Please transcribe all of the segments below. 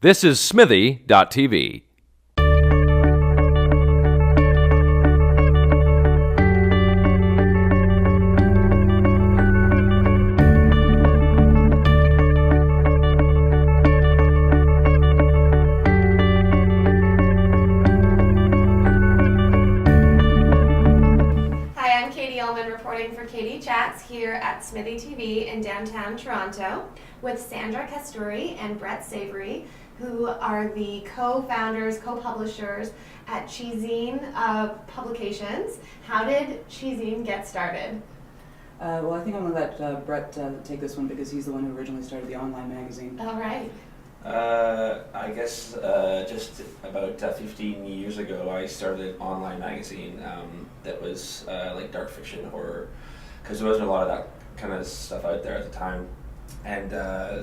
This is Smithy.tv. For Katie Chats here at Smithy TV in downtown Toronto with Sandra Kasturi and Brett Savory, who are the co-founders, co-publishers at Cheezine Publications. How did Cheezine get started? Well, I think I'm going to let Brett take this one because he's the one who originally started the online magazine. All right. I guess just about 15 years ago, I started an online magazine that was like dark fiction, horror, because there wasn't a lot of that kind of stuff out there at the time, and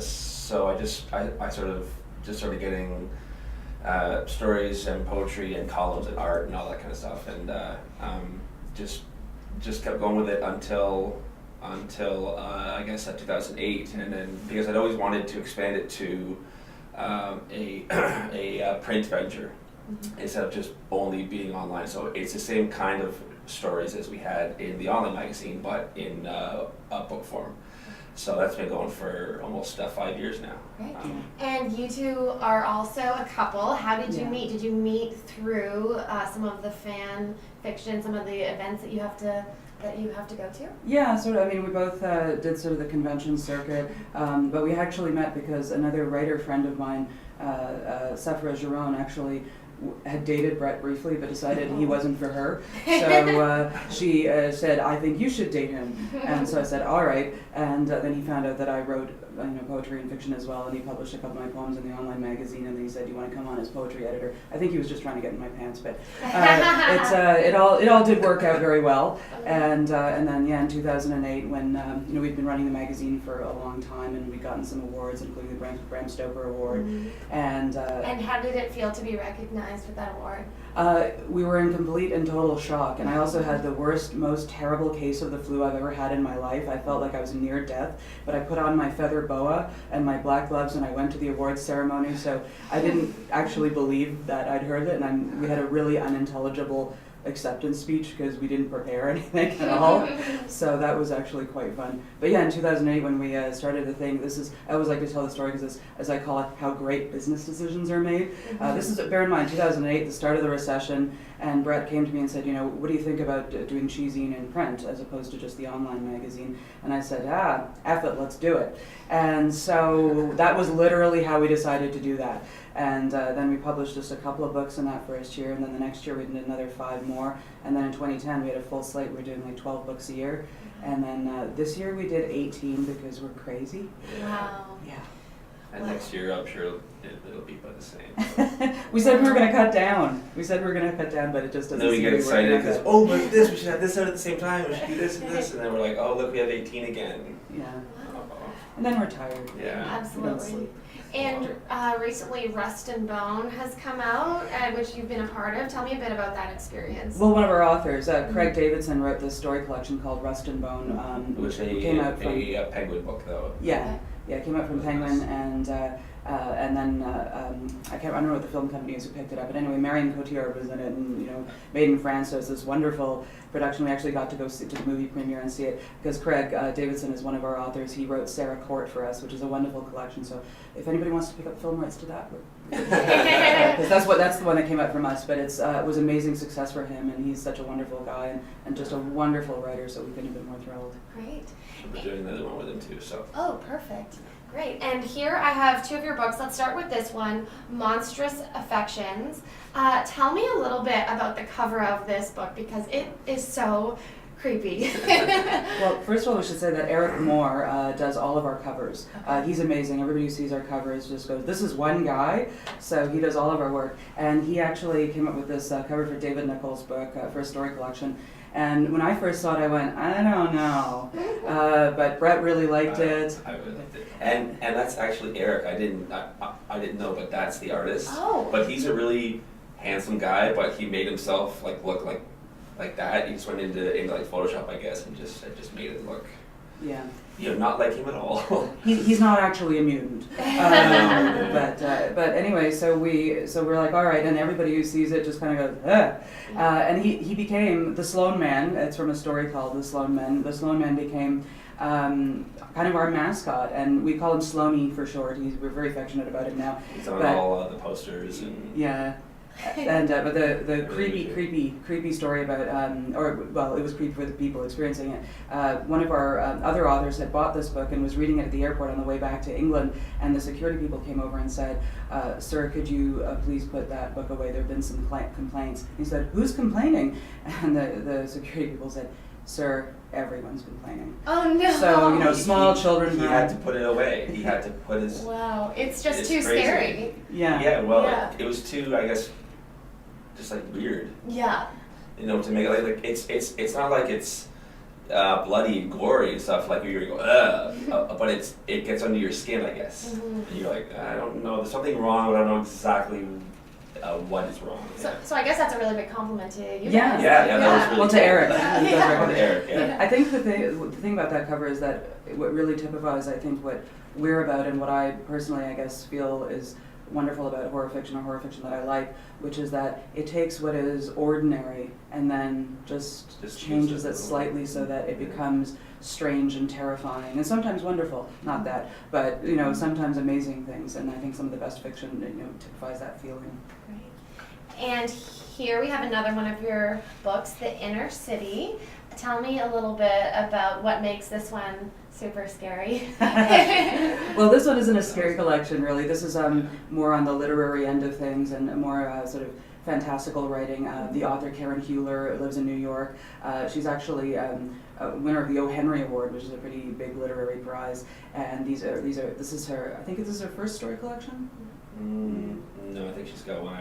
so I sort of just started getting stories and poetry and columns and art and all that kind of stuff, and just kept going with it until I guess 2008, and then because I'd always wanted to expand it to a print venture instead of just only being online. So it's the same kind of stories as we had in the online magazine, but in a book form. So that's been going for almost 5 years now. Right. And you two are also a couple. How did you meet? Did you meet through some of the fan fiction, some of the events that you have to go to? Yeah, sort of. I mean, we both did sort of the convention circuit, but we actually met because another writer friend of mine, Savory actually had dated Brett briefly, but decided he wasn't for her. So she said, "I think you should date him." And so I said, "All right." And then he found out that I wrote poetry and fiction as well, and he published a couple of my poems in the online magazine. And then he said, "Do you want to come on as poetry editor?" I think he was just trying to get in my pants, but it all did work out very well. And then in 2008, when we'd been running the magazine for a long time, and we'd gotten some awards, including the Bram Stoker Award. And how did it feel to be recognized with that award? We were in complete and total shock, and I also had the worst, most terrible case of the flu I've ever had in my life. I felt like I was near death, but I put on my feather boa and my black gloves and I went to the awards ceremony, so I didn't actually believe that I'd heard it, and we had a really unintelligible acceptance speech because we didn't prepare anything at all. So that was actually quite fun. But in 2008 when we started the thing, I always like to tell the story because as I call it, how great business decisions are made. This is, bear in mind, 2008, the start of the recession, and Brett came to me and said, what do you think about doing Cheezine in print as opposed to just the online magazine? And I said, F it, let's do it. And so that was literally how we decided to do that. And then we published just a couple of books in that first year, and then the next year we did another 5 more. And then in 2010 we had a full slate. We were doing like 12 books a year. And then this year we did 18 because we're crazy. Wow. Yeah. And next year I'm sure it'll be about the same. We said we were going to cut down. But it just doesn't. Then we get excited because, but this, we should have this out at the same time. We should do this and this. And then we're like, oh, look, we have 18 again. Yeah. And then we're tired. Yeah. Absolutely. And recently Rust and Bone has come out, which you've been a part of. Tell me a bit about that experience. Well, one of our authors, Craig Davidson, wrote this story collection called Rust and Bone, which came out from a Penguin book, though. Yeah, it came out from Penguin, and then I don't remember what the film company is who picked it up, but anyway, Marion Cotillard was in it, and made in France, so it's this wonderful production. We actually got to go to the movie premiere and see it because Craig Davidson is one of our authors. He wrote Sarah Court for us, which is a wonderful collection. So if anybody wants to pick up film rights to that, because that's the one that came out from us. But it was amazing success for him, and he's such a wonderful guy and just a wonderful writer. So we couldn't have been more thrilled. Great. We're doing another one with him too. So. Oh, perfect. Great. And here I have 2 of your books. Let's start with this one, Monstrous Affections. Tell me a little bit about the cover of this book because it is so creepy. Well, first of all, we should say that Eric Moore does all of our covers. He's amazing. Everybody who sees our covers just goes, this is one guy. So he does all of our work. And he actually came up with this cover for David Nichols' book, for a story collection. And when I first saw it, I went, I don't know. But Brett really liked it. I really liked it. And that's actually Eric. I didn't know, but that's the artist. Oh. But he's a really handsome guy, but he made himself look like that. He just went into like Photoshop, I guess, and just made it look Yeah. Not like him at all. He's not actually a mutant. But anyway, so we're like, all right, and everybody who sees it just kind of goes, ugh. And he became the Sloan Man. It's from a story called The Sloan Men. The Sloan Man became kind of our mascot, and we call him Sloaney for short. We're very affectionate about him now. He's on all the posters and. Yeah. And but the creepy story about it was creepy for the people experiencing it. One of our other authors had bought this book and was reading it at the airport on the way back to England, and the security people came over and said, "Sir, could you please put that book away? There have been some complaints." He said, "Who's complaining?" And the security people said, "Sir, everyone's complaining." Oh no! So small children. He had to put it away. He had to put his. Wow, it's just too crazy. scary. Yeah. Yeah. Well, it was too, I guess, just like weird. Yeah. To make it like it's not like it's bloody and gory and stuff like you're going but it gets under your skin, I guess. Mm-hmm. And you're like, I don't know, there's something wrong, but I don't know exactly what is wrong. So I guess that's a really big compliment to you. Yeah. guys. Yeah, that was really well, to cool. Eric. To Eric, yeah. I think the thing about that cover is that what really typifies, I think, what we're about and what I personally, I guess, feel is wonderful about horror fiction, or horror fiction that I like, which is that it takes what is ordinary and then just changes it slightly so that it becomes strange and terrifying, and sometimes wonderful. Not that, but sometimes amazing things. And I think some of the best fiction, typifies that feeling. Great. And here we have another one of your books, The Inner City. Tell me a little bit about what makes this one super scary. Well, this one isn't a scary collection, really. This is more on the literary end of things and more sort of fantastical writing. The author Karen Hewler lives in New York. She's actually a winner of the O. Henry Award, which is a pretty big literary prize. And this is her. I think this is her first story collection. No, I think she's got one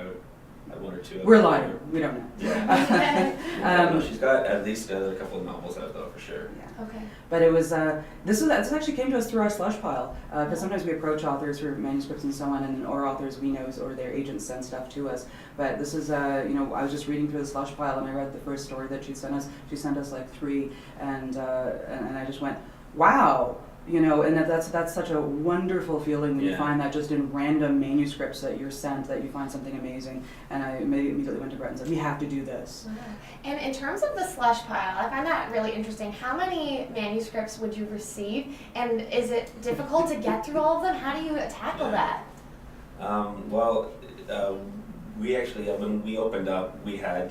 or two. We're lying. We don't know. Yeah. She's got at least a couple of novels out though, for sure. Yeah. Okay. But it was this actually came to us through our slush pile, because sometimes we approach authors for manuscripts and so on, or authors we know or their agents send stuff to us. But this is I was just reading through the slush pile and I read the first story that she sent us. She sent us like 3, and I just went, wow. And that's such a wonderful feeling when you find that just in random manuscripts that you're sent, that you find something amazing. And I immediately went to Brett and said, we have to do this. Wow. And in terms of the slush pile, I find that really interesting. How many manuscripts would you receive? And is it difficult to get through all of them? How do you tackle that? We actually, when we opened up, we had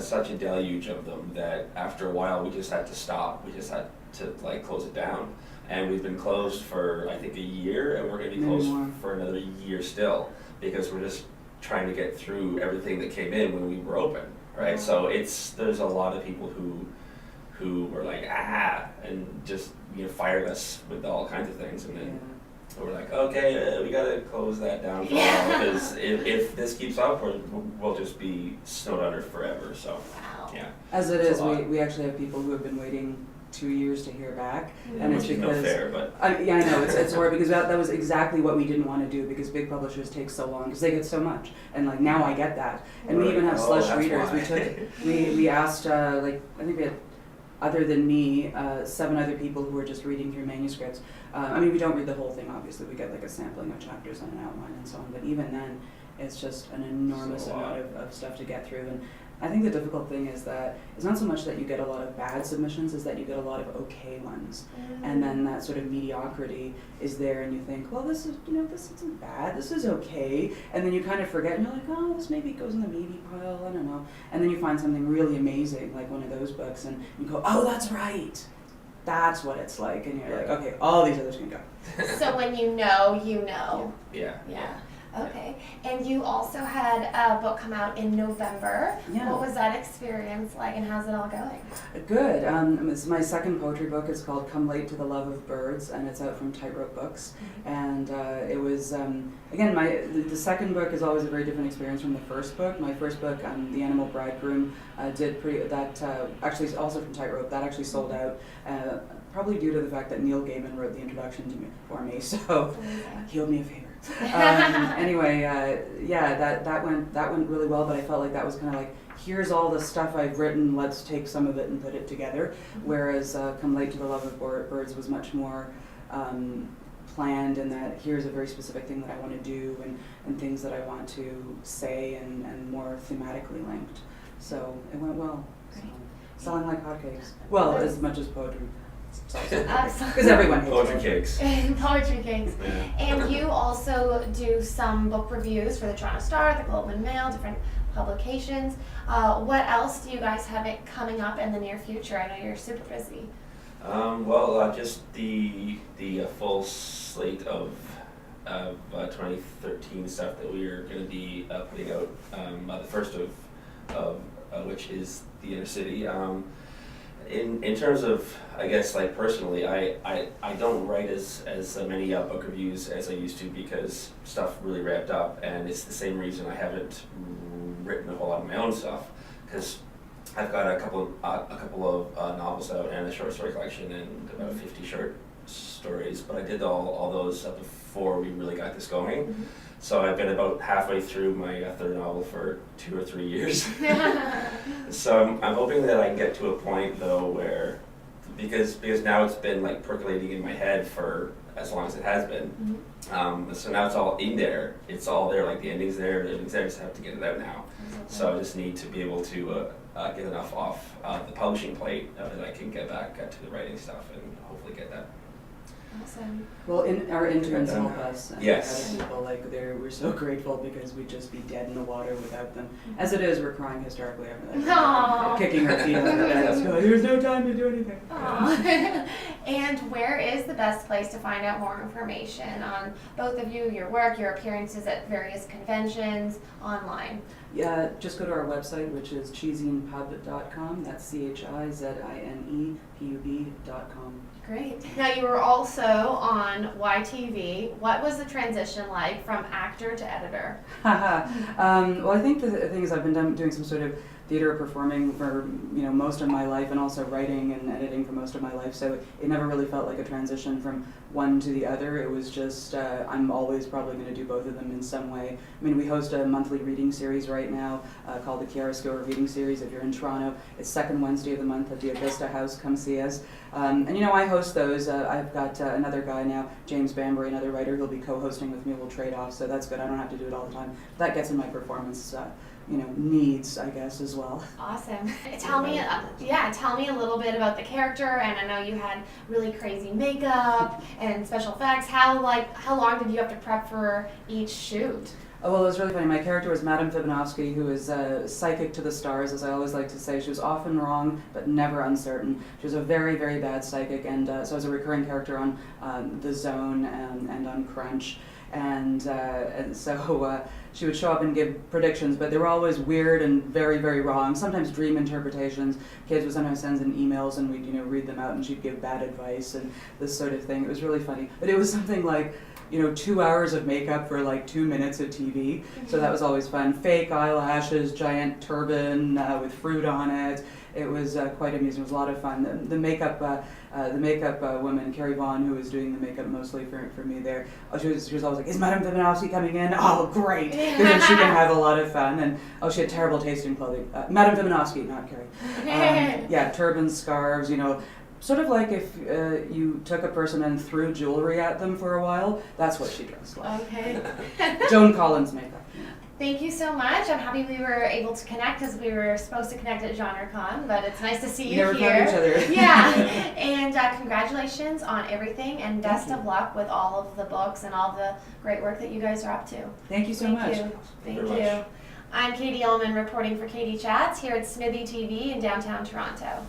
such a deluge of them that after a while we just had to stop. We just had to close it down, and we've been closed for I think a year, and we're going to be closed for another year still, because we're just trying to get through everything that came in when we were open, right? Mm-hmm. So there's a lot of people who were like and just fired us with all kinds of things, and then we're like, okay, we gotta close that down for a while, because if this keeps up, we'll just be snowed under forever. So wow. Yeah, as it is, we actually have people who have been waiting 2 years to hear back, and it's because no fair, but I know it's hard, because that was exactly what we didn't want to do, because big publishers take so long because they get so much, and now I get that, and we even have slush readers. We asked I think we had, other than me, 7 other people who were just reading through manuscripts. We don't read the whole thing, obviously. We get a sampling of chapters and an outline and so on, but even then, it's just an enormous amount of stuff to get through. And I think the difficult thing is that it's not so much that you get a lot of bad submissions, is that you get a lot of okay ones. And then that sort of mediocrity is there, and you think, well, this isn't bad, this is okay. And then you kind of forget, and you're like, oh, this maybe goes in the maybe pile, I don't know. And then you find something really amazing, like one of those books, and you go, oh, that's right. That's what it's like. And you're like, okay, all these others can go. So when you know, you know. Yeah. Okay. And you also had a book come out in November. Yeah. What was that experience like, and how's it all going? Good. It's my second poetry book. It's called Come Late to the Love of Birds, and it's out from Tightrope Books. And it was, again, the second book is always a very different experience from the first book. My first book, The Animal Bridegroom, actually also from Tightrope, that actually sold out. Probably due to the fact that Neil Gaiman wrote the introduction for me, so he owed me a favor. Anyway, yeah, that went really well, but I felt like that was kind of like, here's all the stuff I've written, let's take some of it and put it together. Whereas Come Late to the Love of Birds was much more planned in that here's a very specific thing that I want to do and things that I want to say and more thematically linked. So it went well. So, selling like hotcakes. Well, as much as poetry. Because everyone hates Poetry cakes. Poetry cakes. Yeah. And you also do some book reviews for the Toronto Star, the Globe and Mail, different publications. What else do you guys have coming up in the near future? I know you're super busy. Well, just the full slate of 2013 stuff that we are going to be putting out. The first of which is the Inner City. In terms of, I guess, like personally, I don't write as many book reviews as I used to because stuff really ramped up, and it's the same reason I haven't written a whole lot of my own stuff, because I've got a couple of novels out and a short story collection and about 50 short stories, but I did all those before we really got this going. Mm-hmm. So I've been about halfway through my third novel for 2 or 3 years. So I'm hoping that I can get to a point though where, because now it's been like percolating in my head for as long as it has been. Mm-hmm. So now it's all in there. It's all there, like the ending's there, everything's there, I just have to get it out now. So I just need to be able to get enough off the publishing plate that I can get back to the writing stuff and hopefully get that. Awesome. Well, our interns help us. And Yes. other people, like, we're so grateful because we'd just be dead in the water without them. As it is, we're crying hysterically over that. Aww. Kicking our feet on the desk. There's no time to do anything. Aww. And where is the best place to find out more information on both of you, your work, your appearances at various conventions, online? Yeah, just go to our website, which is cheesinepub.com. That's CHIZINEPUB.com. Great. Now you were also on YTV. What was the transition like from actor to editor? Well, I think the thing is I've been doing some sort of theater performing for most of my life, and also writing and editing for most of my life. So it never really felt like a transition from one to the other. It was just I'm always probably going to do both of them in some way. I mean, we host a monthly reading series right now called the Chiaroscuro Reading Series. If you're in Toronto, it's second Wednesday of the month at the Augusta House. Come see us. And I host those. I've got another guy now, James Bambury, another writer, who'll be co-hosting with me. We'll trade off, so that's good. I don't have to do it all the time. That gets in my performance needs, I guess, as well. Awesome. Tell me a little bit about the character. And I know you had really crazy makeup and special effects. How long did you have to prep for each shoot? Oh, well, it was really funny. My character was Madame Fibonacci, who is psychic to the stars, as I always like to say. She was often wrong, but never uncertain. She was a very, very bad psychic, and so I was a recurring character on The Zone and on Crunch. And so she would show up and give predictions, but they were always weird and very, very wrong. Sometimes dream interpretations. Kids would sometimes send in emails, and we'd read them out, and she'd give bad advice and this sort of thing. It was really funny, but it was something like 2 hours of makeup for like 2 minutes of TV. So that was always fun. Fake eyelashes, giant turban with fruit on it. It was quite amusing. It was a lot of fun. The makeup woman, Carrie Vaughn, who was doing the makeup mostly for me there, she was always like, "Is Madame Fibonacci coming in? Oh, great!" Because then she can have a lot of fun. And she had terrible taste in clothing. Madame Fibonacci, not Carrie. Yeah, turbans, scarves. Sort of like if you took a person and threw jewelry at them for a while. That's what she dressed like. Okay. Joan Collins makeup. Thank you so much. I'm happy we were able to connect because we were supposed to connect at GenreCon, but it's nice to see you Never here. found each other. Yeah, and congratulations on everything, and best of luck with all of the books and all the great work that you guys are up to. Thank you so much. Thank you. I'm Katie Ullman reporting for Katie Chats here at Smithy TV in downtown Toronto.